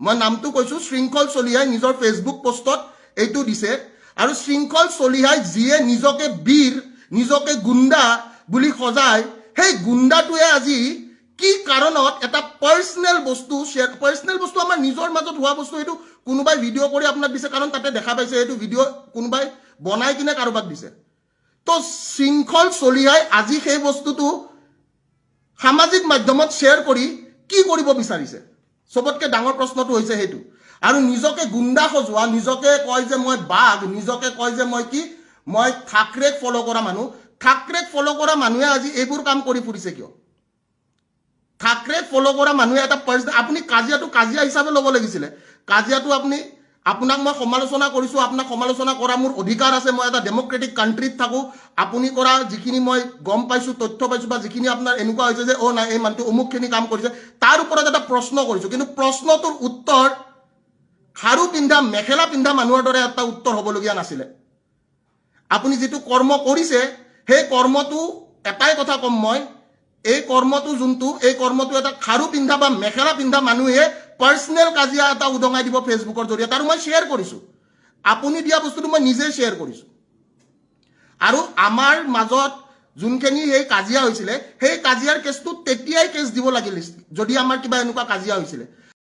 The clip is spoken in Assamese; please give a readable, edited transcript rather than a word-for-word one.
মই নামটো কৈছো শৃংখল চলিহাই নিজৰ ফেসবুক পোষ্টত এইটো দিছে আৰু শৃংখল চলিহাই যিয়ে নিজকে বীৰ নিজকে গুণ্ডা বুলি সজায় সেই গুণ্ডাটোৱে আজি কি কাৰণত এটা পাৰ্সোনেল বস্তু শেয়াৰ পাৰ্সোনেল বস্তু আমাৰ নিজৰ মাজত হোৱা বস্তু এইটো কোনোবাই ভিডিঅ' কৰি আপোনাক দিছে কাৰণ তাতে দেখা পাইছে এইটো ভিডিঅ' কোনোবাই বনাই কিনে কাৰোবাক দিছে তো শৃংখল চলিহাই আজি সেই বস্তুটো সামাজিক মাধ্যমত শেয়াৰ কৰি কি কৰিব বিচাৰিছে সবতকে ডাঙৰ প্ৰশ্নটো হৈছে হেতু আৰু নিজকে গুণ্ডা সজোৱা নিজকে কয় যে মই বাঘ নিজকে কয় যে মই কি মই ঠাকৰেক ফলো কৰা মানুহ ঠাকৰেক ফলো কৰা মানুহে আজি এইবোৰ কাম কৰি ফুৰিছে কিয় ঠাকৰেক ফলো কৰা মানুহে এটা আপুনি কাজিয়াটো কাজিয়া হিচাপে ল'ব লাগিছিলে কাজিয়াটো আপুনি আপোনাক মই সমালোচনা কৰিছো আপোনাক সমালোচনা কৰা মোৰ অধিকাৰ আছে মই এটা ডেমক্ৰেটিক কান্ট্ৰীত থাকো আপুনি কৰা যিখিনি মই গম পাইছো তথ্য পাইছো বা যিখিনি আপোনাৰ এনেকুৱা হৈছে যে ও না এই মানুহটো অমুকখিনি কাম কৰিছে তাৰ ওপৰত এটা প্ৰশ্ন কৰিছো কিন্তু প্ৰশ্নটোৰ উত্তৰ খাৰু পিন্ধা মেখেলা পিন্ধা মানুহৰ দৰে এটা উত্তৰ হ'বলগীয়া নাছিলে আপুনি যেটো কৰ্ম কৰিছে সেই কৰ্মটো এটাই কথা কম মই এই কৰ্মটো যোনটো এই কৰ্মটো এটা খাৰু পিন্ধা বা মেখেলা পিন্ধা মানুহে পাৰ্সোনেল কাজিয়া এটা উদঙাই দিব ফেসবুকৰ জৰিয়তে আৰু মই শেয়াৰ কৰিছো আপুনি দিয়া বস্তুটো মই নিজে শেয়াৰ কৰিছো আৰু আমাৰ মাজত যোনখিনি এই কাজিয়া হৈছিলে সেই কাজিয়াৰ কেছটো তেতিয়াই কেছ দিব লাগিল যদি আমাৰ কিবা এনেকুৱা কাজিয়া হৈছিলে